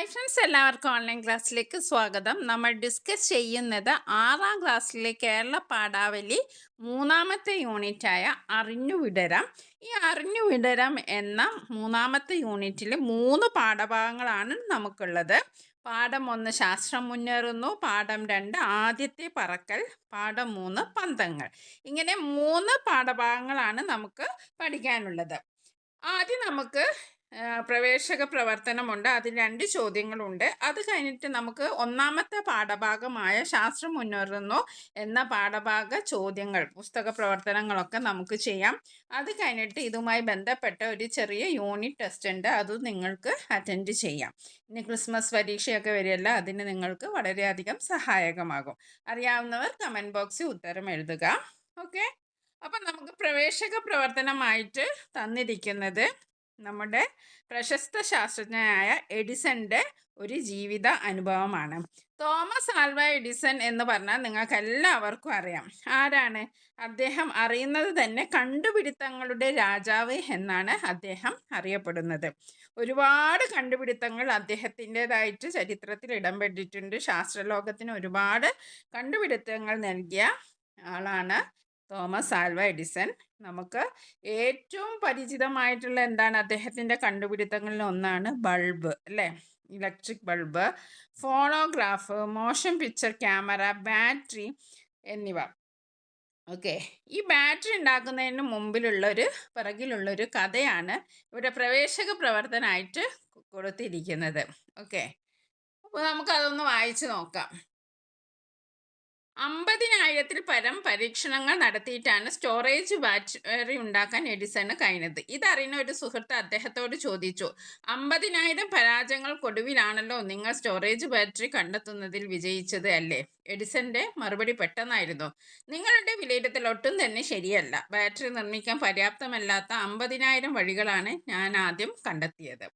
Hi friends, എല്ലാവർക്കും online ക്ലാസ്സിലേക്ക് സ്വാഗതം. നമ്മൾ ഡിസ്കസ് ചെയ്യുന്നത് 6ാം ക്ലാസ്സിലെ കേരള പാഠാവലി 3ാമത്തെ യൂണിറ്റായ അറിഞ്ഞു വിടരാം. ഈ അറിഞ്ഞു വിടരാം എന്ന 3ാമത്തെ യൂണിറ്റിൽ 3 പാഠഭാഗങ്ങളാണ് നമുക്കുള്ളത്. പാഠം 1 ശാസ്ത്രം മുന്നേറുന്നു, പാഠം 2 ആദ്യത്തെ പറക്കൽ, പാഠം 3 പന്തങ്ങൾ. ഇങ്ങനെ 3 പാഠഭാഗങ്ങളാണ് നമുക്ക് പഠിക്കാനുള്ളത്. ആദ്യം നമുക്ക് പ്രവേശക പ്രവർത്തനമുണ്ട്. അതിൽ 2 ചോദ്യങ്ങളുണ്ട്. അത് കഴിഞ്ഞിട്ട് നമുക്ക് 1ാമത്തെ പാഠഭാഗമായ ശാസ്ത്രം മുന്നേറുന്നു എന്ന പാഠഭാഗ ചോദ്യങ്ങൾ, പുസ്തക പ്രവർത്തനങ്ങളൊക്കെ നമുക്ക് ചെയ്യാം. അത് കഴിഞ്ഞിട്ട് ഇതുമായി ബന്ധപ്പെട്ട ഒരു ചെറിയ യൂണിറ്റ് ടെസ്റ്റ് ഉണ്ട്, അത് നിങ്ങൾക്ക് അറ്റൻഡ് ചെയ്യാം. ഇനി ക്രിസ്മസ് പരീക്ഷയൊക്കെ വരികയല്ല, അതിന് നിങ്ങൾക്ക് വളരെയധികം സഹായകമാകും. അറിയാവുന്നവർ കമൻറ്റ് ബോക്സിൽ ഉത്തരം എഴുതുക. ഓക്കെ, അപ്പം നമുക്ക് പ്രവേശക പ്രവർത്തനമായിട്ട് തന്നിരിക്കുന്നത് നമ്മുടെ പ്രശസ്ത ശാസ്ത്രജ്ഞനായ എഡിസന്റെ ഒരു ജീവിത അനുഭവമാണ്. തോമസ് ആൽവ എഡിസൺ എന്ന് പറഞ്ഞാൽ നിങ്ങൾക്ക് എല്ലാവർക്കും അറിയാം. ആരാണ് അദ്ദേഹം? അറിയുന്നത് തന്നെ കണ്ടുപിടുത്തങ്ങളുടെ രാജാവ് എന്നാണ് അദ്ദേഹം അറിയപ്പെടുന്നത്. ഒരുപാട് കണ്ടുപിടുത്തങ്ങൾ അദ്ദേഹത്തിൻ്റെതായിട്ട് ചരിത്രത്തിൽ ഇടംപെട്ടിട്ടുണ്ട്. ശാസ്ത്രലോകത്തിന് ഒരുപാട് കണ്ടുപിടുത്തങ്ങൾ നൽകിയ ആളാണ് തോമസ് ആൽവ എഡിസൺ. നമുക്ക് ഏറ്റവും പരിചിതമായിട്ടുള്ള എന്താണ് അദ്ദേഹത്തിൻ്റെ കണ്ടുപിടുത്തങ്ങളിൽ ഒന്നാണ് ബൾബ്, അല്ലേ? Electric bulb, phonograph, motion picture camera, battery എന്നിവ. ഓക്കെ, ഈ ബാറ്ററി ഉണ്ടാക്കുന്നതിന് പിറകിലുള്ളൊരു കഥയാണ് ഇവിടെ പ്രവേശക പ്രവർത്തനമായിട്ട് കൊടുത്തിരിക്കുന്നത്. ഓക്കെ, അപ്പോൾ നമുക്കതൊന്ന് വായിച്ചു നോക്കാം. 50,000-ൽ പരം പരീക്ഷണങ്ങൾ നടത്തിയിട്ടാണ് സ്റ്റോറേജ് ബാറ്ററി ഉണ്ടാക്കാൻ എഡിസണ് കഴിഞ്ഞത്. ഇതറിയുന്ന ഒരു സുഹൃത്ത് അദ്ദേഹത്തോട് ചോദിച്ചു, 50,000 പരാജയങ്ങൾക്കൊടുവിലാണല്ലോ നിങ്ങൾ സ്റ്റോറേജ് ബാറ്ററി കണ്ടെത്തുന്നതിൽ വിജയിച്ചത്, അല്ലേ? എഡിസന്റെ മറുപടി പെട്ടെന്നായിരുന്നു. നിങ്ങളുടെ വിലയിരുത്തൽ ഒട്ടും തന്നെ ശരിയല്ല. ബാറ്ററി നിർമ്മിക്കാൻ പര്യാപ്തമല്ലാത്ത 50,000 വഴികളാണ് ഞാൻ ആദ്യം കണ്ടെത്തിയത്.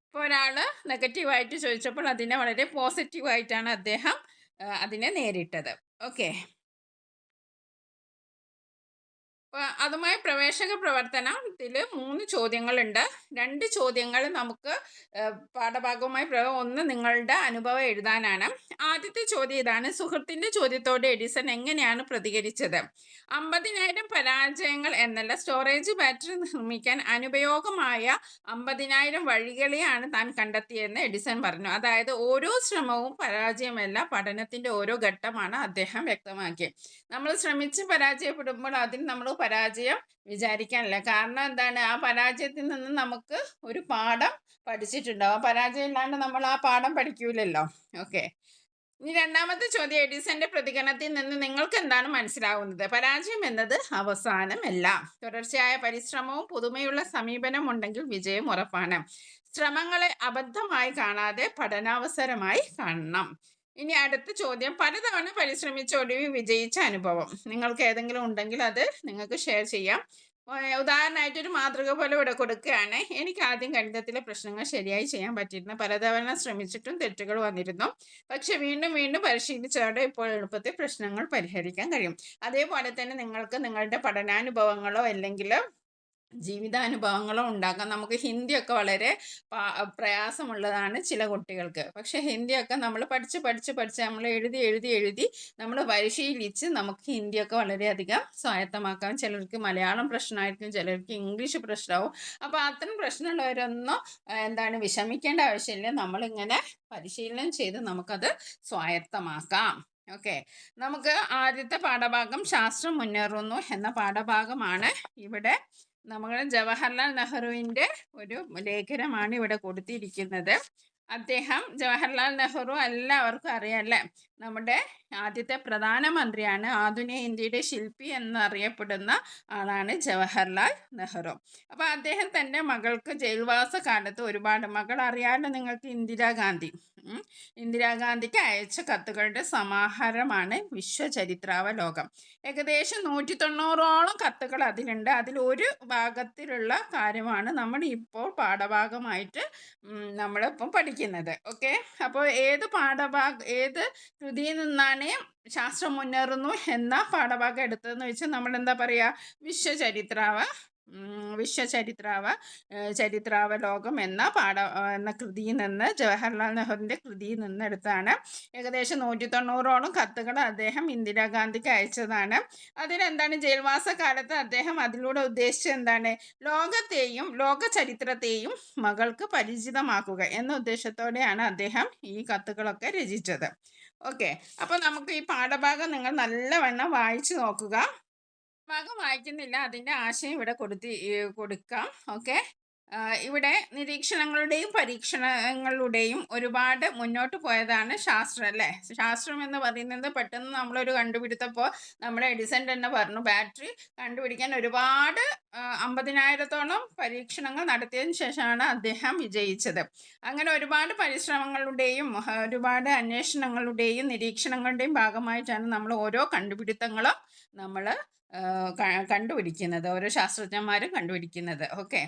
ഇപ്പോൾ ഒരാൾ നെഗറ്റീവായിട്ട് ചോദിച്ചപ്പോൾ അതിനെ വളരെ പോസിറ്റീവായിട്ടാണ് അദ്ദേഹം അതിനെ നേരിട്ടത്. ഓക്കെ, അതുമായി പ്രവേശക പ്രവർത്തനത്തിൽ 3 ചോദ്യങ്ങളുണ്ട്. 2 ചോദ്യങ്ങൾ നമുക്ക് പാഠഭാഗവുമായി ഒന്ന് നിങ്ങളുടെ അനുഭവം എഴുതാനാണ്. ആദ്യത്തെ ചോദ്യം ഇതാണ്: സുഹൃത്തിൻ്റെ ചോദ്യത്തോട് എഡിസൺ എങ്ങനെയാണ് പ്രതികരിച്ചത്? 50,000 പരാജയങ്ങൾ എന്നല്ല, സ്റ്റോറേജ് ബാറ്ററി നിർമ്മിക്കാൻ അനുപയോഗമായ 50,000 വഴികളെയാണ് താൻ കണ്ടെത്തിയെന്ന് എഡിസൺ പറഞ്ഞു. അതായത് ഓരോ ശ്രമവും പരാജയമല്ല, പഠനത്തിൻ്റെ ഓരോ ഘട്ടമാണ് അദ്ദേഹം വ്യക്തമാക്കിയത്. നമ്മൾ ശ്രമിച്ച് പരാജയപ്പെടുമ്പോൾ അതിന് നമ്മൾ പരാജയം വിചാരിക്കാനില്ല. കാരണം എന്താണ്? ആ പരാജയത്തിൽ നിന്ന് നമുക്ക് ഒരു പാഠം പഠിച്ചിട്ടുണ്ടാവും. പരാജയം ഇല്ലാണ്ട് നമ്മൾ ആ പാഠം പഠിക്കൂലല്ലോ. ഓക്കെ, ഇനി 2ാമത്തെ ചോദ്യം: എഡിസന്റെ പ്രതികരണത്തിൽ നിന്ന് നിങ്ങൾക്ക് എന്താണ് മനസ്സിലാവുന്നത്? പരാജയം എന്നത് അവസാനമല്ല. തുടർച്ചയായ പരിശ്രമവും പുതുമയുള്ള സമീപനം ഉണ്ടെങ്കിൽ വിജയം ഉറപ്പാണ്. ശ്രമങ്ങളെ അബദ്ധമായി കാണാതെ പഠനാവസരമായി കാണണം. ഇനി അടുത്ത ചോദ്യം: പലതവണ പരിശ്രമിച്ച ഒടുവിൽ വിജയിച്ച അനുഭവം നിങ്ങൾക്ക് ഏതെങ്കിലും ഉണ്ടെങ്കിൽ അത് നിങ്ങൾക്ക് ഷെയർ ചെയ്യാം. ഉദാഹരണമായിട്ടൊരു മാതൃക പോലെ ഇവിടെ കൊടുക്കുകയാണ്. എനിക്ക് ആദ്യം ഗണിതത്തിലെ പ്രശ്നങ്ങൾ ശരിയായി ചെയ്യാൻ പറ്റിയിരുന്നു. പലതവണ ശ്രമിച്ചിട്ടും തെറ്റുകൾ വന്നിരുന്നു. പക്ഷെ വീണ്ടും വീണ്ടും പരിശീലിച്ചതോടെ ഇപ്പോൾ എളുപ്പത്തിൽ പ്രശ്നങ്ങൾ പരിഹരിക്കാൻ കഴിയും. അതേപോലെ തന്നെ നിങ്ങൾക്ക് നിങ്ങളുടെ പഠനാനുഭവങ്ങളോ അല്ലെങ്കിൽ ജീവിതാനുഭവങ്ങളോ ഉണ്ടാക്കാം. നമുക്ക് ഹിന്ദിയൊക്കെ വളരെ പ്രയാസമുള്ളതാണ് ചില കുട്ടികൾക്ക്. പക്ഷെ ഹിന്ദിയൊക്കെ നമ്മൾ പഠിച്ച് നമ്മൾ എഴുതി നമ്മൾ പരിശീലിച്ച് നമുക്ക് ഹിന്ദിയൊക്കെ വളരെയധികം സ്വായത്തമാക്കാം. ചിലർക്ക് മലയാളം പ്രശ്നമായിരിക്കും, ചിലർക്ക് ഇംഗ്ലീഷ് പ്രശ്നമാവും. അപ്പോൾ അത്തരം പ്രശ്നമുള്ളവരൊന്നും വിഷമിക്കേണ്ട ആവശ്യമില്ല. നമ്മളിങ്ങനെ പരിശീലനം ചെയ്ത് നമുക്കത് സ്വായത്തമാക്കാം. ഓക്കെ, നമുക്ക് ആദ്യത്തെ പാഠഭാഗം ശാസ്ത്രം മുന്നേറുന്നു എന്ന പാഠഭാഗമാണ്. ഇവിടെ നമ്മുടെ ജവഹർലാൽ നെഹ്റുവിൻ്റെ ഒരു ലേഖനമാണ് ഇവിടെ കൊടുത്തിരിക്കുന്നത്. ജവഹർലാൽ നെഹ്റു എല്ലാവർക്കും അറിയാം, അല്ലേ? നമ്മുടെ ആദ്യത്തെ പ്രധാനമന്ത്രിയാണ്. ആധുനിക ഇന്ത്യയുടെ ശില്പി എന്നറിയപ്പെടുന്ന ആളാണ് ജവഹർലാൽ നെഹ്റു. അപ്പോൾ അദ്ദേഹം തൻ്റെ മകൾക്ക് ജയിൽവാസ കാലത്ത് ഒരുപാട്, മകൾ അറിയാമല്ലോ നിങ്ങൾക്ക്, ഇന്ദിരാഗാന്ധിക്ക് അയച്ച കത്തുകളുടെ സമാഹാരമാണ് വിശ്വചരിത്രാവലോകം. ഏകദേശം 190ഓളം കത്തുകൾ അതിലുണ്ട്. അതിലൊരു ഭാഗത്തിലുള്ള കാര്യമാണ് നമ്മൾ ഇപ്പോൾ പാഠഭാഗമായിട്ട് നമ്മളിപ്പം പഠിക്കുന്നത്. ഓക്കെ, അപ്പോൾ ഏത് കൃതിയിൽ നിന്നാണ് ശാസ്ത്രം മുന്നേറുന്നു എന്ന പാഠഭാഗം എടുത്തതെന്ന് വെച്ചാൽ നമ്മൾ എന്താ പറയുക? വിശ്വചരിത്രാവലോകം ചരിത്രാവലോകം എന്ന കൃതിയിൽ നിന്ന്, ജവഹർലാൽ നെഹ്റുവിൻ്റെ കൃതിയിൽ നിന്ന് എടുത്താണ്. ഏകദേശം 190ഓളം കത്തുകൾ അദ്ദേഹം ഇന്ദിരാഗാന്ധിക്ക് അയച്ചതാണ്. അതിലെന്താണ്, ജയിൽവാസ കാലത്ത് അദ്ദേഹം അതിലൂടെ ഉദ്ദേശിച്ചത് എന്താണ്, ലോകത്തെയും ലോക ചരിത്രത്തെയും മകൾക്ക് പരിചിതമാക്കുക എന്ന ഉദ്ദേശത്തോടെയാണ് അദ്ദേഹം ഈ കത്തുകളൊക്കെ രചിച്ചത്. ഓക്കെ, അപ്പോൾ നമുക്ക് ഈ പാഠഭാഗം നിങ്ങൾ നല്ലവണ്ണം വായിച്ചു നോക്കുക. ഭാഗം വായിക്കുന്നില്ല, അതിൻ്റെ ആശയം ഇവിടെ കൊടുക്കാം. ഓക്കെ, ഇവിടെ നിരീക്ഷണങ്ങളുടെയും പരീക്ഷണങ്ങളുടെയും ഒരുപാട് മുന്നോട്ട് പോയതാണ് ശാസ്ത്രം, അല്ലേ? ശാസ്ത്രം എന്ന് പറയുന്നത് പെട്ടെന്ന് നമ്മളൊരു കണ്ടുപിടുത്തപ്പോൾ നമ്മുടെ എഡിസൺ തന്നെ പറഞ്ഞു, ബാറ്ററി കണ്ടുപിടിക്കാൻ ഒരുപാട് 50,000-ഓളം പരീക്ഷണങ്ങൾ നടത്തിയതിന് ശേഷമാണ് അദ്ദേഹം വിജയിച്ചത്. അങ്ങനെ ഒരുപാട് പരിശ്രമങ്ങളുടെയും ഒരുപാട് അന്വേഷണങ്ങളുടെയും നിരീക്ഷണങ്ങളുടെയും ഭാഗമായിട്ടാണ് നമ്മൾ ഓരോ കണ്ടുപിടുത്തങ്ങളും നമ്മൾ കണ്ടുപിടിക്കുന്നത്, ഓരോ ശാസ്ത്രജ്ഞന്മാരും കണ്ടുപിടിക്കുന്നത്. ഓക്കെ,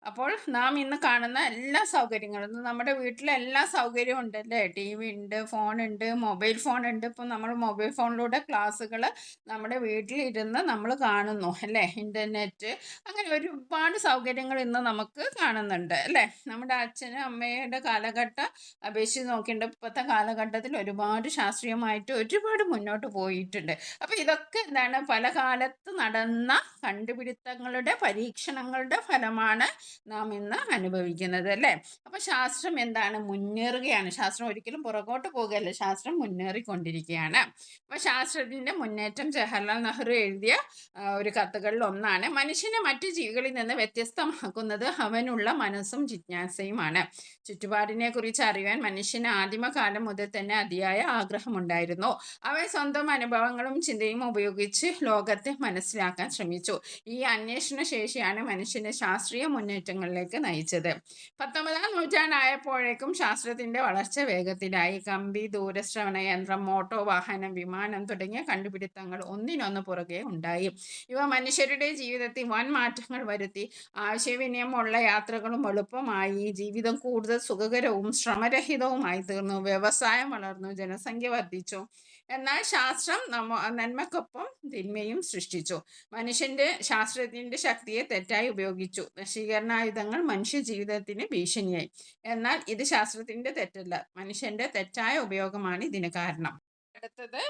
അപ്പോൾ നാം ഇന്ന് കാണുന്ന എല്ലാ സൗകര്യങ്ങളും, നമ്മുടെ വീട്ടിലെ എല്ലാ സൗകര്യവും ഉണ്ടല്ലേ? TV ഉണ്ട്, ഫോണുണ്ട്, മൊബൈൽ ഫോണുണ്ട്. ഇപ്പോൾ നമ്മൾ മൊബൈൽ ഫോണിലൂടെ ക്ലാസ്സുകൾ നമ്മുടെ വീട്ടിലിരുന്ന് നമ്മൾ കാണുന്നു, അല്ലേ? ഇൻ്റർനെറ്റ്, അങ്ങനെ ഒരുപാട് സൗകര്യങ്ങൾ ഇന്ന് നമുക്ക് കാണുന്നുണ്ട്, അല്ലേ? നമ്മുടെ അച്ഛനും അമ്മയുടെ കാലഘട്ടം അപേക്ഷിച്ച് നോക്കിയിട്ട് ഇപ്പോഴത്തെ കാലഘട്ടത്തിൽ ഒരുപാട് ശാസ്ത്രീയമായിട്ട് ഒരുപാട് മുന്നോട്ട് പോയിട്ടുണ്ട്. അപ്പോൾ ഇതൊക്കെ എന്താണ്, പല കാലത്ത് നടന്ന കണ്ടുപിടുത്തങ്ങളുടെ പരീക്ഷണങ്ങളുടെ ഫലമാണ് നാം ഇന്ന് അനുഭവിക്കുന്നത്, അല്ലേ? അപ്പോൾ ശാസ്ത്രം എന്താണ്, മുന്നേറുകയാണ്. ശാസ്ത്രം ഒരിക്കലും പുറകോട്ട് പോകുകയല്ല, ശാസ്ത്രം മുന്നേറിക്കൊണ്ടിരിക്കുകയാണ്. അപ്പോൾ ശാസ്ത്രത്തിൻ്റെ മുന്നേറ്റം ജവഹർലാൽ നെഹ്റു എഴുതിയ ഒരു കത്തുകളിൽ ഒന്നാണ്. മനുഷ്യനെ മറ്റു ജീവികളിൽ നിന്ന് വ്യത്യസ്തമാക്കുന്നത് അവനുള്ള മനസ്സും ജിജ്ഞാസയുമാണ്. ചുറ്റുപാടിനെ കുറിച്ച് അറിയാൻ മനുഷ്യന് ആദിമകാലം മുതൽ തന്നെ അതിയായ ആഗ്രഹമുണ്ടായിരുന്നു. അവൻ സ്വന്തം അനുഭവങ്ങളും ചിന്തയും ഉപയോഗിച്ച് ലോകത്തെ മനസ്സിലാക്കാൻ ശ്രമിച്ചു. ഈ അന്വേഷണ ശേഷിയാണ് മനുഷ്യനെ ശാസ്ത്രീയ മുന്നേറ്റങ്ങളിലേക്ക് നയിച്ചത്. 19-ാം നൂറ്റാണ്ടായപ്പോഴേക്കും ശാസ്ത്രത്തിന്റെ വളർച്ച വേഗത്തിലായി. കമ്പി, ദൂരശ്രവണ യന്ത്രം, മോട്ടോർ വാഹനം, വിമാനം തുടങ്ങിയ കണ്ടുപിടുത്തങ്ങൾ ഒന്നിനൊന്ന് പുറകെ ഉണ്ടായി. ഇവ മനുഷ്യരുടെ ജീവിതത്തിൽ വൻ മാറ്റങ്ങൾ വരുത്തി. ആശയവിനിമയമുള്ള യാത്രകളും എളുപ്പമായി. ജീവിതം കൂടുതൽ സുഖകരവും ശ്രമരഹിതവുമായി തീർന്നു. വ്യവസായം വളർന്നു. ജനസംഖ്യ വർദ്ധിച്ചു. എന്നാൽ ശാസ്ത്രം നന്മക്കൊപ്പം തിന്മയും സൃഷ്ടിച്ചു. മനുഷ്യന്റെ ശാസ്ത്രത്തിന്റെ ശക്തിയെ തെറ്റായി ഉപയോഗിച്ചു. നശീകരണായുധങ്ങൾ മനുഷ്യ ജീവിതത്തിന് ഭീഷണിയായി. എന്നാൽ ഇത് ശാസ്ത്രത്തിന്റെ തെറ്റല്ല, മനുഷ്യന്റെ തെറ്റായ ഉപയോഗമാണ് ഇതിന് കാരണം. അടുത്തത്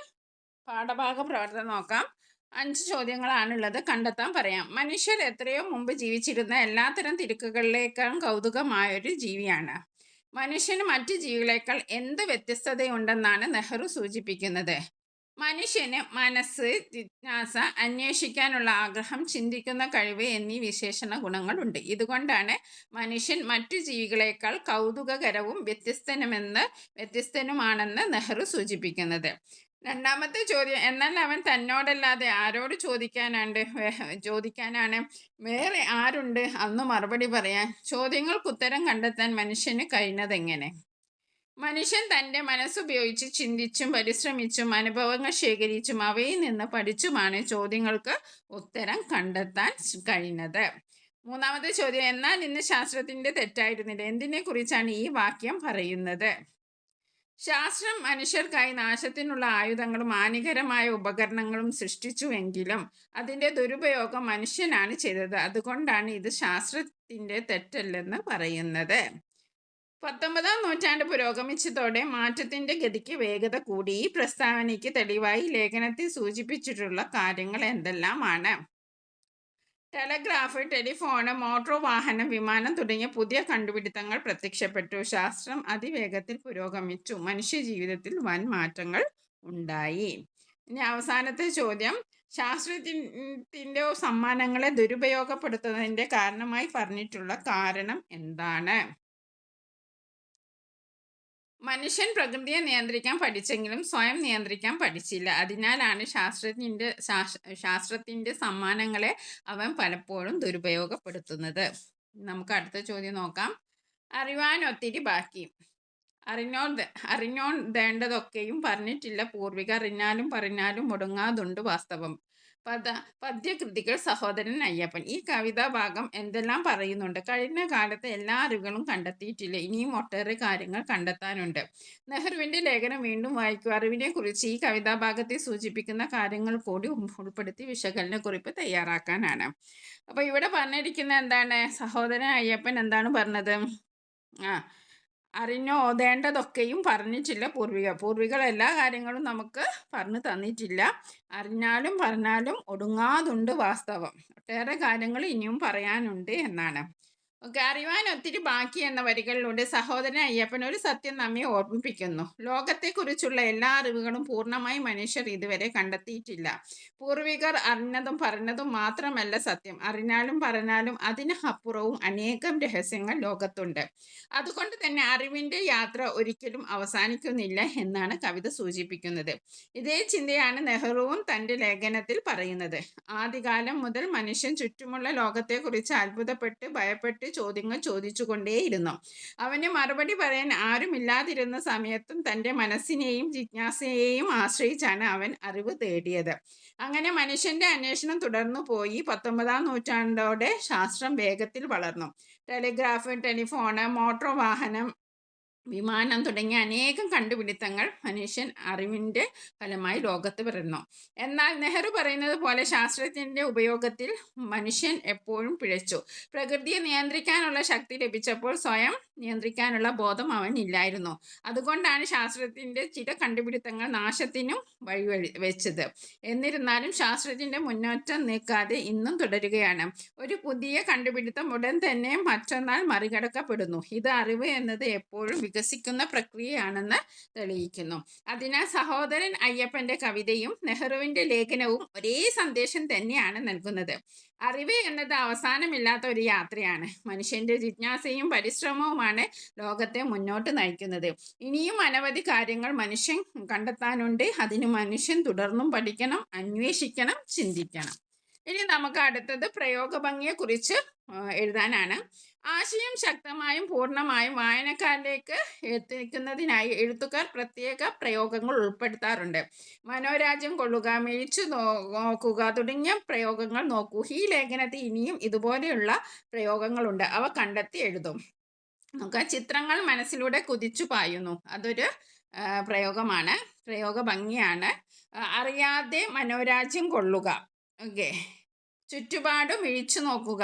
പാഠഭാഗ പ്രവർത്തനം നോക്കാം. 5 ചോദ്യങ്ങളാണുള്ളത്, കണ്ടെത്താൻ പറയാം. മനുഷ്യർ എത്രയോ മുമ്പ് ജീവിച്ചിരുന്ന എല്ലാത്തരം തിരക്കുകളിലേക്കാളും കൗതുകമായൊരു ജീവിയാണ്. മനുഷ്യന് മറ്റു ജീവികളേക്കാൾ എന്ത് വ്യത്യസ്തതയുണ്ടെന്നാണ് നെഹ്റു സൂചിപ്പിക്കുന്നത്? മനുഷ്യന് മനസ്സ്, ജിജ്ഞാസ, അന്വേഷിക്കാനുള്ള ആഗ്രഹം, ചിന്തിക്കുന്ന കഴിവ് എന്നീ വിശേഷണ ഗുണങ്ങളുണ്ട്. ഇതുകൊണ്ടാണ് മനുഷ്യൻ മറ്റു ജീവികളേക്കാൾ കൗതുകകരവും വ്യത്യസ്തനുമാണെന്ന് നെഹ്റു സൂചിപ്പിക്കുന്നത്. രണ്ടാമത്തെ ചോദ്യം, എന്നാൽ അവൻ തന്നോടല്ലാതെ ആരോട് ചോദിക്കാനാണ്? വേറെ ആരുണ്ട് അന്ന് മറുപടി പറയാൻ? ചോദ്യങ്ങൾക്ക് ഉത്തരം കണ്ടെത്താൻ മനുഷ്യന് കഴിഞ്ഞതെങ്ങനെ? മനുഷ്യൻ തൻ്റെ മനസ്സുപയോഗിച്ച് ചിന്തിച്ചും പരിശ്രമിച്ചും അനുഭവങ്ങൾ ശേഖരിച്ചും അവയിൽ നിന്ന് പഠിച്ചുമാണ് ചോദ്യങ്ങൾക്ക് ഉത്തരം കണ്ടെത്താൻ കഴിഞ്ഞത്. മൂന്നാമത്തെ ചോദ്യം, എന്നാൽ ഇന്ന് ശാസ്ത്രത്തിന്റെ തെറ്റായിരുന്നില്ല. എന്തിനെ കുറിച്ചാണ് ഈ വാക്യം പറയുന്നത്? ശാസ്ത്രം മനുഷ്യർക്കായി നാശത്തിനുള്ള ആയുധങ്ങളും ഹാനികരമായ ഉപകരണങ്ങളും സൃഷ്ടിച്ചുവെങ്കിലും അതിൻ്റെ ദുരുപയോഗം മനുഷ്യനാണ് ചെയ്തത്. അതുകൊണ്ടാണ് ഇത് ശാസ്ത്രത്തിന്റെ തെറ്റല്ലെന്ന് പറയുന്നത്. 19-ാം നൂറ്റാണ്ട് പുരോഗമിച്ചതോടെ മാറ്റത്തിന്റെ ഗതിക്ക് വേഗത കൂടി. ഈ പ്രസ്താവനയ്ക്ക് തെളിവായി ലേഖനത്തിൽ സൂചിപ്പിച്ചിട്ടുള്ള കാര്യങ്ങൾ എന്തെല്ലാമാണ്? ടെലഗ്രാഫ്, ടെലിഫോൺ, മോട്ടോർ വാഹനം, വിമാനം തുടങ്ങിയ പുതിയ കണ്ടുപിടുത്തങ്ങൾ പ്രത്യക്ഷപ്പെട്ടു. ശാസ്ത്രം അതിവേഗത്തിൽ പുരോഗമിച്ചു. മനുഷ്യ ജീവിതത്തിൽ വൻ മാറ്റങ്ങൾ ഉണ്ടായി. ഇനി അവസാനത്തെ ചോദ്യം, ശാസ്ത്രത്തിന്റെ സമ്മാനങ്ങളെ ദുരുപയോഗപ്പെടുത്തുന്നതിന്റെ കാരണമായി പറഞ്ഞിട്ടുള്ള കാരണം എന്താണ്? മനുഷ്യൻ പ്രകൃതിയെ നിയന്ത്രിക്കാൻ പഠിച്ചെങ്കിലും സ്വയം നിയന്ത്രിക്കാൻ പഠിച്ചില്ല. അതിനാലാണ് ശാസ്ത്രത്തിന്റെ സമ്മാനങ്ങളെ അവൻ പലപ്പോഴും ദുരുപയോഗപ്പെടുത്തുന്നത്. നമുക്ക് അടുത്ത ചോദ്യം നോക്കാം. അറിവാൻ ഒത്തിരി ബാക്കി. അറിഞ്ഞോണ്ടേണ്ടതൊക്കെയും പറഞ്ഞിട്ടില്ല പൂർവികർ, അറിഞ്ഞാലും പറഞ്ഞാലും മുടങ്ങാതുണ്ട് വാസ്തവം. പദ പദ്യകൃതികൾ സഹോദരൻ അയ്യപ്പൻ. ഈ കവിതാ ഭാഗം എന്തെല്ലാം പറയുന്നുണ്ട്? കഴിഞ്ഞ കാലത്തെ എല്ലാ അറിവുകളും കണ്ടെത്തിയിട്ടില്ല. ഇനിയും ഒട്ടേറെ കാര്യങ്ങൾ കണ്ടെത്താനുണ്ട്. നെഹ്റുവിന്റെ ലേഖനം വീണ്ടും വായിക്കുക. അറിവിനെക്കുറിച്ച് ഈ കവിതാ ഭാഗത്തെ സൂചിപ്പിക്കുന്ന കാര്യങ്ങൾ കൂടി ഉൾപ്പെടുത്തി വിശകലനക്കുറിപ്പ് തയ്യാറാക്കാനാണ്. അപ്പോൾ ഇവിടെ പറഞ്ഞിരിക്കുന്ന എന്താണ്? സഹോദരൻ അയ്യപ്പൻ എന്താണ് പറഞ്ഞത്? ആ അറിഞ്ഞോ ഓതേണ്ടതൊക്കെയും പറഞ്ഞിട്ടില്ല പൂർവികൾ എല്ലാ കാര്യങ്ങളും നമുക്ക് പറഞ്ഞു തന്നിട്ടില്ല. അറിഞ്ഞാലും പറഞ്ഞാലും ഒടുങ്ങാതുണ്ട് വാസ്തവം. ഒട്ടേറെ കാര്യങ്ങൾ ഇനിയും പറയാനുണ്ട് എന്നാണ്. ഓക്കെ, അറിവാൻ ഒത്തിരി ബാക്കി എന്ന വരികളിലൂടെ സഹോദരൻ അയ്യപ്പൻ ഒരു സത്യം നമ്മെ ഓർമ്മിപ്പിക്കുന്നു. ലോകത്തെക്കുറിച്ചുള്ള എല്ലാ അറിവുകളും പൂർണ്ണമായി മനുഷ്യർ ഇതുവരെ കണ്ടെത്തിയിട്ടില്ല. പൂർവികർ അറിഞ്ഞതും പറഞ്ഞതും മാത്രമല്ല സത്യം, അറിഞ്ഞാലും പറഞ്ഞാലും അതിന് അപ്പുറവും അനേകം രഹസ്യങ്ങൾ ലോകത്തുണ്ട്. അതുകൊണ്ട് തന്നെ അറിവിൻ്റെ യാത്ര ഒരിക്കലും അവസാനിക്കുന്നില്ല എന്നാണ് കവിത സൂചിപ്പിക്കുന്നത്. ഇതേ ചിന്തയാണ് നെഹ്റുവും തൻ്റെ ലേഖനത്തിൽ പറയുന്നത്. ആദ്യകാലം മുതൽ മനുഷ്യൻ ചുറ്റുമുള്ള ലോകത്തെക്കുറിച്ച് അത്ഭുതപ്പെട്ട് ഭയപ്പെട്ട് ചോദ്യങ്ങൾ ചോദിച്ചുകൊണ്ടേയിരുന്നു. അവന് മറുപടി പറയാൻ ആരുമില്ലാതിരുന്ന സമയത്തും തൻ്റെ മനസ്സിനെയും ജിജ്ഞാസയെയും ആശ്രയിച്ചാണ് അവൻ അറിവ് തേടിയത്. അങ്ങനെ മനുഷ്യന്റെ അന്വേഷണം തുടർന്നു പോയി. 19-ാം നൂറ്റാണ്ടോടെ ശാസ്ത്രം വേഗത്തിൽ വളർന്നു. ടെലിഗ്രാഫ്, ടെലിഫോണ്, മോട്ടോർ വാഹനം, വിമാനം തുടങ്ങിയ അനേകം കണ്ടുപിടുത്തങ്ങൾ മനുഷ്യൻ അറിവിൻ്റെ ഫലമായി ലോകത്ത് വരുന്നു. എന്നാൽ നെഹ്റു പറയുന്നത് പോലെ ശാസ്ത്രത്തിൻ്റെ ഉപയോഗത്തിൽ മനുഷ്യൻ എപ്പോഴും പിഴച്ചു. പ്രകൃതിയെ നിയന്ത്രിക്കാനുള്ള ശക്തി ലഭിച്ചപ്പോൾ സ്വയം നിയന്ത്രിക്കാനുള്ള ബോധം അവനില്ലായിരുന്നു. അതുകൊണ്ടാണ് ശാസ്ത്രത്തിൻ്റെ ചില കണ്ടുപിടുത്തങ്ങൾ നാശത്തിനും വെച്ചത്. എന്നിരുന്നാലും ശാസ്ത്രത്തിൻ്റെ മുന്നേറ്റം നിൽക്കാതെ ഇന്നും തുടരുകയാണ്. ഒരു പുതിയ കണ്ടുപിടുത്തം ഉടൻ തന്നെ മറ്റൊന്നാൽ മറികടക്കപ്പെടുന്നു. ഇത് അറിവ് എന്നത് എപ്പോഴും വികസിക്കുന്ന പ്രക്രിയയാണെന്ന് തെളിയിക്കുന്നു. അതിനാൽ സഹോദരൻ അയ്യപ്പന്റെ കവിതയും നെഹ്റുവിന്റെ ലേഖനവും ഒരേ സന്ദേശം തന്നെയാണ് നൽകുന്നത്. അറിവ് എന്നത് അവസാനമില്ലാത്ത ഒരു യാത്രയാണ്. മനുഷ്യന്റെ ജിജ്ഞാസയും പരിശ്രമവുമാണ് ലോകത്തെ മുന്നോട്ട് നയിക്കുന്നത്. ഇനിയും അനവധി കാര്യങ്ങൾ മനുഷ്യൻ കണ്ടെത്താനുണ്ട്. അതിന് മനുഷ്യൻ തുടർന്നും പഠിക്കണം, അന്വേഷിക്കണം, ചിന്തിക്കണം. ഇനി നമുക്ക് അടുത്തത് പ്രയോഗഭംഗിയെക്കുറിച്ച് എഴുതാനാണ്. ആശയം ശക്തമായും പൂർണ്ണമായും വായനക്കാരിലേക്ക് എത്തിക്കുന്നതിനായി എഴുത്തുകാർ പ്രത്യേക പ്രയോഗങ്ങൾ ഉൾപ്പെടുത്താറുണ്ട്. മനോരാജ്യം കൊള്ളുക, മിഴിച്ചു നോക്കുക തുടങ്ങിയ പ്രയോഗങ്ങൾ നോക്കൂ. ഈ ലേഖനത്തിൽ ഇനിയും ഇതുപോലെയുള്ള പ്രയോഗങ്ങളുണ്ട്. അവ കണ്ടെത്തി എഴുതും. നോക്കുക, ചിത്രങ്ങൾ മനസ്സിലൂടെ കുതിച്ചു പായുന്നു. അതൊരു പ്രയോഗമാണ്, പ്രയോഗ ഭംഗിയാണ്. അറിയാതെ മനോരാജ്യം കൊള്ളുക. ഓക്കെ, ചുറ്റുപാടും മിഴിച്ചു നോക്കുക.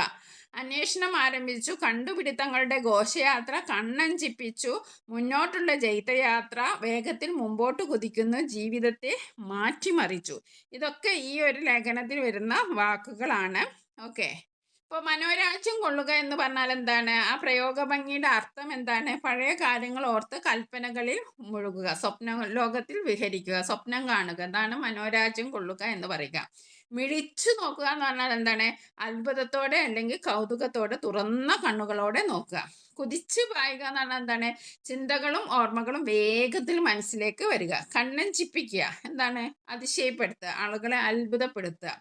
അന്വേഷണം ആരംഭിച്ചു. കണ്ടുപിടുത്തങ്ങളുടെ ഘോഷയാത്ര കണ്ണഞ്ചിപ്പിച്ചു. മുന്നോട്ടുള്ള ജൈത്രയാത്ര വേഗത്തിൽ മുമ്പോട്ട് കുതിക്കുന്നു. ജീവിതത്തെ മാറ്റിമറിച്ചു. ഇതൊക്കെ ഈ ഒരു ലേഖനത്തിൽ വരുന്ന വാക്കുകളാണ്. ഓക്കെ, ഇപ്പോൾ മനോരാജ്യം കൊള്ളുക എന്ന് പറഞ്ഞാൽ എന്താണ്? ആ പ്രയോഗഭംഗിയുടെ അർത്ഥം എന്താണ്? പഴയ കാര്യങ്ങൾ ഓർത്ത് കൽപ്പനകളിൽ മുഴുകുക, സ്വപ്ന ലോകത്തിൽ വിഹരിക്കുക, സ്വപ്നം കാണുക. അതാണ് മനോരാജ്യം കൊള്ളുക എന്ന് പറയുക. മിഴിച്ചു നോക്കുക എന്ന് പറഞ്ഞാൽ എന്താണ്? അത്ഭുതത്തോടെ അല്ലെങ്കിൽ കൗതുകത്തോടെ തുറന്ന കണ്ണുകളോടെ നോക്കുക. കുതിച്ചു പായുക എന്ന് പറഞ്ഞാൽ എന്താണ്? ചിന്തകളും ഓർമ്മകളും വേഗത്തിൽ മനസ്സിലേക്ക് വരിക. കണ്ണഞ്ചിപ്പിക്കുക എന്താണ്? അതിശയപ്പെടുത്തുക, ആളുകളെ അത്ഭുതപ്പെടുത്തുക.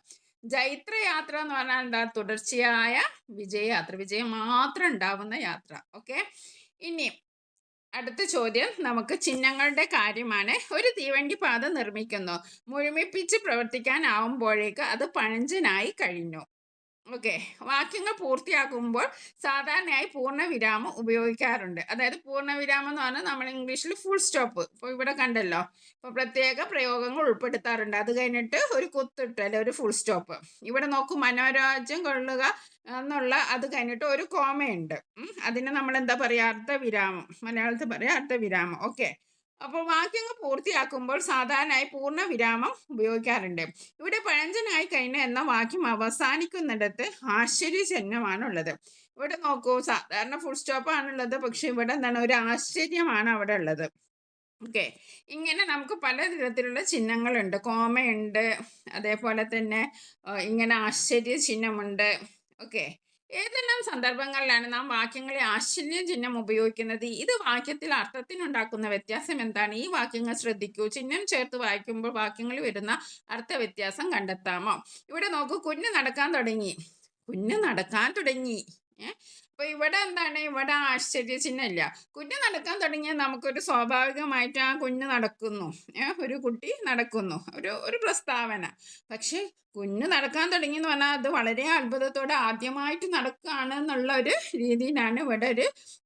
ജൈത്രയാത്ര എന്ന് പറഞ്ഞാൽ എന്താ? തുടർച്ചയായ വിജയയാത്ര, വിജയം മാത്രം ഉണ്ടാവുന്ന യാത്ര. ഓക്കെ, ഇനി അടുത്ത ചോദ്യം നമുക്ക് ചിഹ്നങ്ങളുടെ കാര്യമാണ്. ഒരു തീവണ്ടി പാത നിർമ്മിക്കുന്നു. മുഴുമിപ്പിച്ച് പ്രവർത്തിക്കാനാവുമ്പോഴേക്ക് അത് പഴഞ്ചനായി കഴിഞ്ഞു. ഓക്കെ, വാക്യങ്ങൾ പൂർത്തിയാക്കുമ്പോൾ സാധാരണയായി പൂർണ്ണവിരാമം ഉപയോഗിക്കാറുണ്ട്. അതായത് പൂർണ്ണവിരാമം എന്ന് പറഞ്ഞാൽ നമ്മൾ ഇംഗ്ലീഷിൽ ഫുൾ സ്റ്റോപ്പ്. ഇപ്പോൾ ഇവിടെ കണ്ടല്ലോ, ഇപ്പോൾ പ്രത്യേക പ്രയോഗങ്ങൾ ഉൾപ്പെടുത്താറുണ്ട്. അത് കഴിഞ്ഞിട്ട് ഒരു കുത്തിട്ട് അല്ലെ ഒരു ഫുൾ സ്റ്റോപ്പ്. ഇവിടെ നോക്കൂ, മനോരാജ്യം കൊള്ളുക എന്നുള്ള അത് കഴിഞ്ഞിട്ട് ഒരു കോമയുണ്ട്. അതിന് നമ്മൾ എന്താ പറയുക? അർദ്ധവിരാമം. മലയാളത്തിൽ പറയാം അർദ്ധവിരാമം. ഓക്കെ, അപ്പോൾ വാക്യങ്ങൾ പൂർത്തിയാക്കുമ്പോൾ സാധാരണയായി പൂർണ്ണ വിരാമം ഉപയോഗിക്കാറുണ്ട്. ഇവിടെ പഴഞ്ചനായി കഴിഞ്ഞ എന്ന വാക്യം അവസാനിക്കുന്നിടത്ത് ആശ്ചര്യചിഹ്നമാണുള്ളത്. ഇവിടെ നോക്കൂ, സാധാരണ ഫുൾ സ്റ്റോപ്പ് ആണുള്ളത്, പക്ഷെ ഇവിടെ എന്താണ്? ഒരു ആശ്ചര്യമാണ് അവിടെ ഉള്ളത്. ഓക്കെ, ഇങ്ങനെ നമുക്ക് പലതരത്തിലുള്ള ചിഹ്നങ്ങളുണ്ട്. കോമയുണ്ട്, അതേപോലെ തന്നെ ഇങ്ങനെ ആശ്ചര്യ ചിഹ്നമുണ്ട്. ഓക്കെ, ഏതെല്ലാം സന്ദർഭങ്ങളിലാണ് നാം വാക്യങ്ങളെ ആശ്ചര്യ ചിഹ്നം ഉപയോഗിക്കുന്നത്? ഇത് വാക്യത്തിൽ അർത്ഥത്തിനുണ്ടാക്കുന്ന വ്യത്യാസം എന്താണ്? ഈ വാക്യങ്ങൾ ശ്രദ്ധിക്കൂ. ചിഹ്നം ചേർത്ത് വായിക്കുമ്പോൾ വാക്യങ്ങളിൽ വരുന്ന അർത്ഥ വ്യത്യാസം കണ്ടെത്താമോ? ഇവിടെ നോക്കൂ, കുഞ്ഞ് നടക്കാൻ തുടങ്ങി. കുഞ്ഞ് നടക്കാൻ തുടങ്ങി അപ്പൊ ഇവിടെ എന്താണ്, ഇവിടെ ആശ്ചര്യചിഹ്നമില്ല. കുഞ്ഞ് നടക്കാൻ തുടങ്ങിയാൽ നമുക്കൊരു സ്വാഭാവികമായിട്ട് ആ കുഞ്ഞ് നടക്കുന്നു, ഒരു കുട്ടി നടക്കുന്നു, ഒരു ഒരു പ്രസ്താവന. പക്ഷെ കുഞ്ഞ് നടക്കാൻ തുടങ്ങി എന്ന് പറഞ്ഞാൽ അത് വളരെ അത്ഭുതത്തോടെ ആദ്യമായിട്ട് നടക്കുകയാണ് എന്നുള്ള ഒരു രീതിയിലാണ് ഇവിടെ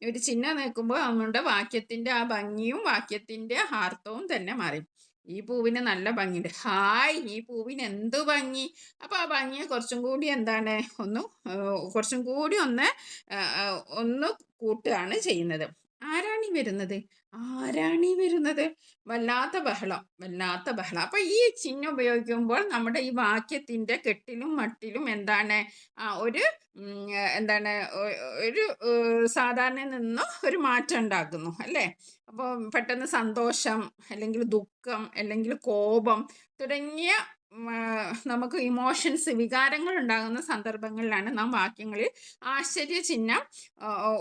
ഒരു ചിഹ്നം നിൽക്കുമ്പോൾ നമ്മുടെ വാക്യത്തിന്റെ ആ ഭംഗിയും വാക്യത്തിന്റെ ആർത്തവും തന്നെ മാറി. ഈ പൂവിന് നല്ല ഭംഗിയുണ്ട്. ഹായ്, ഈ പൂവിന് എന്ത് ഭംഗി. അപ്പൊ ആ ഭംഗിയെ കുറച്ചും കൂടി എന്താണ്, കുറച്ചും കൂടി ഒന്ന് കൂട്ടുകയാണ് ചെയ്യുന്നത്. ആരാണീ വരുന്നത്, ആരാണീ വരുന്നത്? വല്ലാത്ത ബഹളം, വല്ലാത്ത ബഹളം. അപ്പൊ ഈ ചിഹ്നം ഉപയോഗിക്കുമ്പോൾ നമ്മുടെ ഈ വാക്യത്തിന്റെ കെട്ടിലും മട്ടിലും എന്താണ്, ഒരു എന്താണ്, ഒരു സാധാരണ നിന്നും ഒരു മാറ്റം ഉണ്ടാക്കുന്നു അല്ലേ. അപ്പോൾ പെട്ടെന്ന് സന്തോഷം, അല്ലെങ്കിൽ ദുഃഖം, അല്ലെങ്കിൽ കോപം തുടങ്ങിയ നമുക്ക് ഇമോഷൻസ്, വികാരങ്ങൾ ഉണ്ടാകുന്ന സന്ദർഭങ്ങളിലാണ് നാം വാക്യങ്ങളിൽ ആശ്ചര്യചിഹ്നം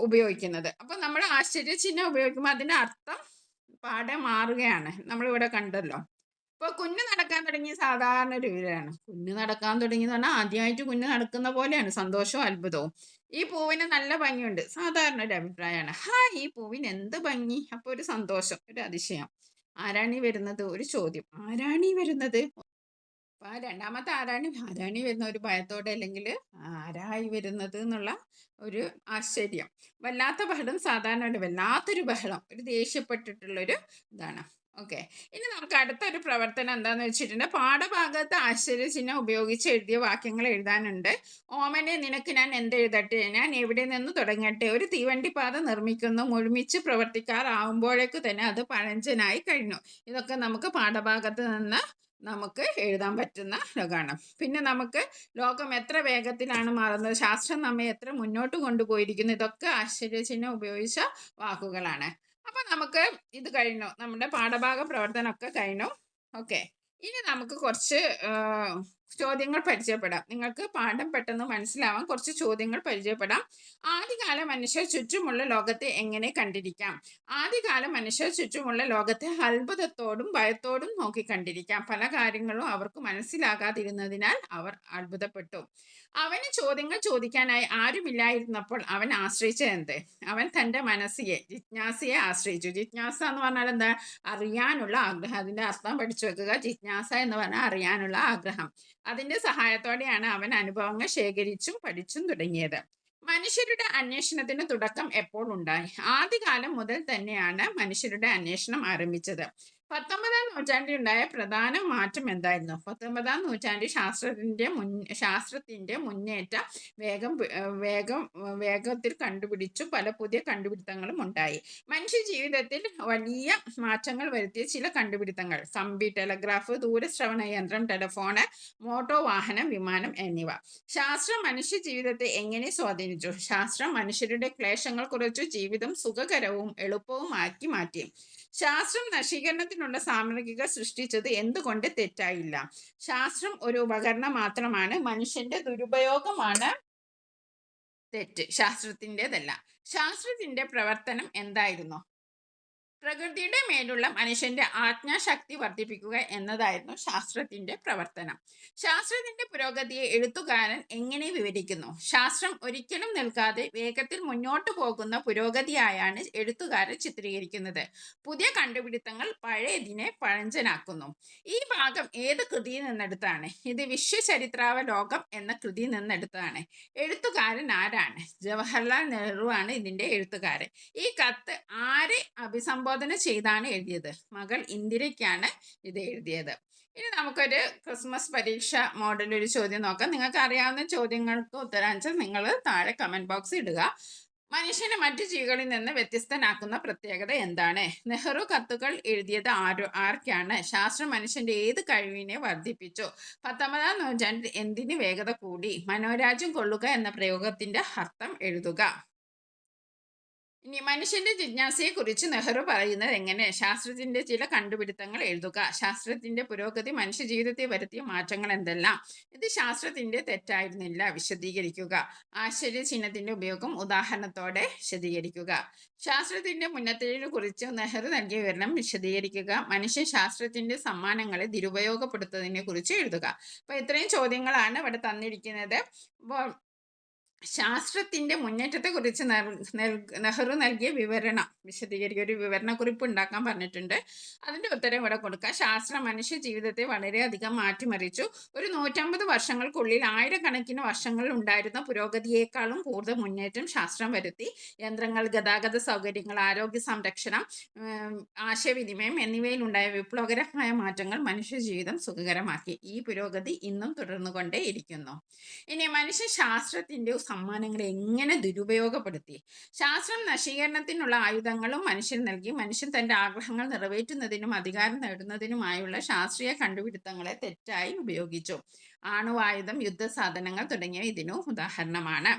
ഉപയോഗിക്കുന്നത്. അപ്പം നമ്മൾ ആശ്ചര്യചിഹ്നം ഉപയോഗിക്കുമ്പോൾ അതിൻ്റെ അർത്ഥം പാടെ മാറുകയാണ്. നമ്മളിവിടെ കണ്ടല്ലോ. ഇപ്പോൾ കുഞ്ഞ് നടക്കാൻ തുടങ്ങി സാധാരണ ഒരു വിവരമാണ്. കുഞ്ഞ് നടക്കാൻ തുടങ്ങി എന്ന് പറഞ്ഞാൽ ആദ്യമായിട്ട് കുഞ്ഞ് നടക്കുന്ന പോലെയാണ്, സന്തോഷവും അത്ഭുതവും. ഈ പൂവിന് നല്ല ഭംഗിയുണ്ട്, സാധാരണ ഒരു അഭിപ്രായമാണ്. ഈ പൂവിന് എന്ത് ഭംഗി. അപ്പോൾ ഒരു സന്തോഷം, ഒരു അതിശയം. ആരാണീ വരുന്നത്, ഒരു ചോദ്യം. ആരാണീ വരുന്നത്. അപ്പൊ ആ രണ്ടാമത്തെ ആരാണി വരുന്ന ഒരു ഭയത്തോടെ, അല്ലെങ്കിൽ ആരായി വരുന്നത് എന്നുള്ള ഒരു ആശ്ചര്യം. വല്ലാത്ത ബഹളം, സാധാരണ വല്ലാത്തൊരു ബഹളം, ഒരു ദേഷ്യപ്പെട്ടിട്ടുള്ളൊരു ഇതാണ്. ഓക്കെ. ഇനി നമുക്ക് അടുത്തൊരു പ്രവർത്തനം എന്താന്ന് വെച്ചിട്ടുണ്ടെങ്കിൽ, പാഠഭാഗത്ത് ആശ്ചര്യചിഹ്നം ഉപയോഗിച്ച് എഴുതിയ വാക്യങ്ങൾ എഴുതാനുണ്ട്. ഓമനെ, നിനക്ക് ഞാൻ എന്തെഴുതട്ടെ, ഞാൻ എവിടെ നിന്ന് തുടങ്ങട്ടെ, ഒരു തീവണ്ടിപ്പാത നിർമ്മിക്കുന്നു, മുഴുമിച്ച് പ്രവർത്തിക്കാറാവുമ്പോഴേക്ക് തന്നെ അത് പഴഞ്ചനായി കഴിഞ്ഞു. ഇതൊക്കെ നമുക്ക് പാഠഭാഗത്ത് നിന്ന് നമുക്ക് എഴുതാൻ പറ്റുന്ന ലോകമാണ്. പിന്നെ നമുക്ക് ലോകം എത്ര വേഗത്തിലാണ് മാറുന്നത്, ശാസ്ത്രം നമ്മെ എത്ര മുന്നോട്ട് കൊണ്ടുപോയിരിക്കുന്നു, ഇതൊക്കെ ആശ്ചര്യചിഹ്നം ഉപയോഗിച്ച വാക്കുകളാണ്. അപ്പൊ നമുക്ക് ഇത് കഴിഞ്ഞു, നമ്മുടെ പാഠഭാഗ പ്രവർത്തനമൊക്കെ കഴിഞ്ഞു. ഓക്കെ. ഇനി നമുക്ക് കുറച്ച് ചോദ്യങ്ങൾ പരിചയപ്പെടാം. നിങ്ങൾക്ക് പാഠം പെട്ടെന്ന് മനസ്സിലാവാൻ കുറച്ച് ചോദ്യങ്ങൾ പരിചയപ്പെടാം. ആദ്യകാല മനുഷ്യർ ചുറ്റുമുള്ള ലോകത്തെ എങ്ങനെ കണ്ടിരിക്കാം? ആദ്യകാല മനുഷ്യർ ചുറ്റുമുള്ള ലോകത്തെ അത്ഭുതത്തോടും ഭയത്തോടും നോക്കി കണ്ടിരിക്കാം. പല കാര്യങ്ങളും അവർക്ക് മനസ്സിലാകാതിരുന്നതിനാൽ അവർ അത്ഭുതപ്പെട്ടു. അവന് ചോദ്യങ്ങൾ ചോദിക്കാനായി ആരുമില്ലായിരുന്നപ്പോൾ അവൻ ആശ്രയിച്ചത് എന്ത്? അവൻ തൻ്റെ ജിജ്ഞാസയെ ആശ്രയിച്ചു. ജിജ്ഞാസ എന്ന് പറഞ്ഞാൽ എന്താ? അറിയാനുള്ള ആഗ്രഹം. അതിൻ്റെ അർത്ഥം പഠിച്ചു വെക്കുക. ജിജ്ഞാസ എന്ന് പറഞ്ഞാൽ അറിയാനുള്ള ആഗ്രഹം. അതിൻ്റെ സഹായത്തോടെയാണ് അവൻ അനുഭവങ്ങൾ ശേഖരിച്ചും പഠിച്ചും തുടങ്ങിയത്. മനുഷ്യരുടെ അന്വേഷണത്തിന് തുടക്കം എപ്പോൾ ഉണ്ടായി? ആദ്യകാലം മുതൽ തന്നെയാണ് മനുഷ്യരുടെ അന്വേഷണം ആരംഭിച്ചത്. 19-ാം നൂറ്റാണ്ടിൽ ഉണ്ടായ പ്രധാന മാറ്റം എന്തായിരുന്നു? 19-ാം നൂറ്റാണ്ടിൽ ശാസ്ത്രത്തിന്റെ മുന്നേറ്റം വേഗത്തിൽ കണ്ടുപിടിച്ചു. പല പുതിയ കണ്ടുപിടുത്തങ്ങളും ഉണ്ടായി. മനുഷ്യ ജീവിതത്തിൽ വലിയ മാറ്റങ്ങൾ വരുത്തിയ ചില കണ്ടുപിടുത്തങ്ങൾ: കമ്പി, ടെലഗ്രാഫ്, ദൂരശ്രവണ യന്ത്രം, ടെലഫോണ്, മോട്ടോർ വാഹനം, വിമാനം എന്നിവ. ശാസ്ത്രം മനുഷ്യ ജീവിതത്തെ എങ്ങനെ സ്വാധീനിച്ചു? ശാസ്ത്രം മനുഷ്യരുടെ ക്ലേശങ്ങൾ കുറച്ചു, ജീവിതം സുഖകരവും എളുപ്പവും ആക്കി മാറ്റി. ശാസ്ത്രം നശീകരണത്തിനുള്ള സാമഗ്രികൾ സൃഷ്ടിച്ചത് എന്തുകൊണ്ട് തെറ്റായില്ല? ശാസ്ത്രം ഒരു ഉപകരണം മാത്രമാണ്, മനുഷ്യന്റെ ദുരുപയോഗമാണ് തെറ്റ്, ശാസ്ത്രത്തിൻ്റെതല്ല. ശാസ്ത്രത്തിന്റെ പ്രവർത്തനം എന്തായിരുന്നു? പ്രകൃതിയുടെ മേലുള്ള മനുഷ്യന്റെ ആജ്ഞാശക്തി വർദ്ധിപ്പിക്കുക എന്നതായിരുന്നു ശാസ്ത്രത്തിന്റെ പ്രവർത്തനം. ശാസ്ത്രത്തിന്റെ പുരോഗതിയെ എഴുത്തുകാരൻ എങ്ങനെ വിവരിക്കുന്നു? ശാസ്ത്രം ഒരിക്കലും നിൽക്കാതെ വേഗത്തിൽ മുന്നോട്ട് പോകുന്ന പുരോഗതിയായാണ് എഴുത്തുകാരൻ ചിത്രീകരിക്കുന്നത്. പുതിയ കണ്ടുപിടുത്തങ്ങൾ പഴയതിനെ പഴഞ്ചനാക്കുന്നു. ഈ ഭാഗം ഏത് കൃതിയിൽ നിന്നെടുത്താണ്? ഇത് വിശ്വചരിത്രാവലോകം എന്ന കൃതിയിൽ നിന്നെടുത്തതാണ്. എഴുത്തുകാരൻ ആരാണ്? ജവഹർലാൽ നെഹ്റു ആണ് ഇതിന്റെ എഴുത്തുകാരൻ. ഈ കത്ത് ആരെ അഭിസംബോധന ചെയ്താണ് എഴുതിയത്? മകൾ ഇന്ദിരയ്ക്കാണ് ഇത് എഴുതിയത്. ഇനി നമുക്കൊരു ക്രിസ്മസ് പരീക്ഷ മോഡൽ ഒരു ചോദ്യം നോക്കാം. നിങ്ങൾക്ക് അറിയാവുന്ന ചോദ്യങ്ങൾക്ക് ഉത്തരാൻസർ നിങ്ങൾ താഴെ കമന്റ് ബോക്സ് ഇടുക. മനുഷ്യനെ മറ്റു ജീവികളിൽ നിന്ന് വ്യത്യസ്തനാക്കുന്ന പ്രത്യേകത എന്താണ്? നെഹ്റു കത്തുകൾ എഴുതിയത് ആർക്കാണ്? ശാസ്ത്രം മനുഷ്യന്റെ ഏത് കഴിവിനെ വർദ്ധിപ്പിച്ചു? 19-ാം നൂറ്റാണ്ടിൽ എന്തിന് വേഗത കൂടി? മനോരാജ്യം കൊള്ളുക എന്ന പ്രയോഗത്തിന്റെ അർത്ഥം എഴുതുക. ഇനി മനുഷ്യന്റെ ജിജ്ഞാസയെ കുറിച്ച് നെഹ്റു പറയുന്നത് എങ്ങനെ? ശാസ്ത്രത്തിന്റെ ചില കണ്ടുപിടുത്തങ്ങൾ എഴുതുക. ശാസ്ത്രത്തിന്റെ പുരോഗതി മനുഷ്യ ജീവിതത്തെ വരുത്തിയ മാറ്റങ്ങൾ എന്തെല്ലാം? ഇത് ശാസ്ത്രത്തിന്റെ തെറ്റായിരുന്നില്ല, വിശദീകരിക്കുക. ആശ്ചര്യചിഹ്നത്തിന്റെ ഉപയോഗം ഉദാഹരണത്തോടെ വിശദീകരിക്കുക. ശാസ്ത്രത്തിന്റെ മുന്നേറ്റത്തിനെ കുറിച്ച് നെഹ്റു നൽകിയ വിവരണം വിശദീകരിക്കുക. മനുഷ്യൻ ശാസ്ത്രത്തിന്റെ സമ്മാനങ്ങളെ ദുരുപയോഗപ്പെടുത്തുന്നതിനെ കുറിച്ച് എഴുതുക. അപ്പൊ ഇത്രയും ചോദ്യങ്ങളാണ് ഇവിടെ തന്നിരിക്കുന്നത്. അപ്പോൾ ശാസ്ത്രത്തിൻ്റെ മുന്നേറ്റത്തെക്കുറിച്ച് നെഹ്റു നൽകിയ വിവരണം വിശദീകരിക്കുക, ഒരു വിവരണക്കുറിപ്പ് ഉണ്ടാക്കാൻ പറഞ്ഞിട്ടുണ്ട്. അതിൻ്റെ ഉത്തരം ഇവിടെ കൊടുക്കുക. ശാസ്ത്രം മനുഷ്യ ജീവിതത്തെ വളരെയധികം മാറ്റിമറിച്ചു. ഒരു 150 വർഷങ്ങൾക്കുള്ളിൽ ആയിരക്കണക്കിന് വർഷങ്ങളിൽ ഉണ്ടായിരുന്ന പുരോഗതിയേക്കാളും കൂടുതൽ മുന്നേറ്റം ശാസ്ത്രം വരുത്തി. യന്ത്രങ്ങൾ, ഗതാഗത സൗകര്യങ്ങൾ, ആരോഗ്യ സംരക്ഷണം, ആശയവിനിമയം എന്നിവയിലുണ്ടായ വിപ്ലവകരമായ മാറ്റങ്ങൾ മനുഷ്യ ജീവിതം സുഖകരമാക്കി. ഈ പുരോഗതി ഇന്നും തുടർന്നുകൊണ്ടേയിരിക്കുന്നു. ഇനി മനുഷ്യ ശാസ്ത്രത്തിൻ്റെ സമ്മാനങ്ങളെ എങ്ങനെ ദുരുപയോഗപ്പെടുത്തി? ശാസ്ത്രം നശീകരണത്തിനുള്ള ആയുധങ്ങളും മനുഷ്യൻ നൽകി. മനുഷ്യൻ തൻ്റെ ആഗ്രഹങ്ങൾ നിറവേറ്റുന്നതിനും അധികാരം നേടുന്നതിനുമായുള്ള ശാസ്ത്രീയ കണ്ടുപിടുത്തങ്ങളെ തെറ്റായി ഉപയോഗിച്ചു. ആണവായുധം, യുദ്ധസാധനങ്ങൾ തുടങ്ങിയവ ഇതിനു ഉദാഹരണമാണ്.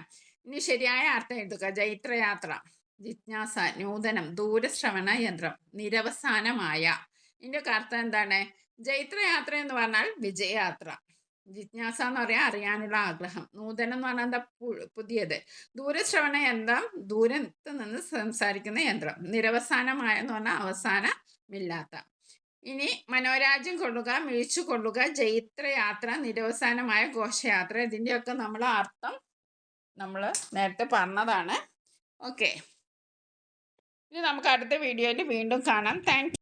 ഇനി ശരിയായ അർത്ഥം എഴുതുക. ജൈത്രയാത്ര, ജിജ്ഞാസ, നൂതനം, ദൂരശ്രവണ യന്ത്രം, നിരവസാനമായ. ഇതിൻ്റെ അർത്ഥം എന്താണ്? ജൈത്രയാത്ര എന്ന് പറഞ്ഞാൽ വിജയയാത്ര, ജിജ്ഞാസ എന്ന് പറയാൻ അറിയാനുള്ള ആഗ്രഹം, നൂതനം എന്ന് പറഞ്ഞാൽ എന്താ, പുതിയത്, ദൂരശ്രവണ യന്ത്രം ദൂരത്ത് നിന്ന് സംസാരിക്കുന്ന യന്ത്രം, നിരവസാനമായ എന്ന് പറഞ്ഞാൽ അവസാനമില്ലാത്ത. ഇനി മനോരാജ്യം കൊള്ളുക, മിഴിച്ചു കൊള്ളുക, ജൈത്രയാത്ര, നിരവസാനമായ ഘോഷയാത്ര, ഇതിൻ്റെയൊക്കെ നമ്മൾ അർത്ഥം നമ്മൾ നേരത്തെ പറഞ്ഞതാണ്. ഓക്കെ, ഇനി നമുക്ക് അടുത്ത വീഡിയോയിൽ വീണ്ടും കാണാം. താങ്ക്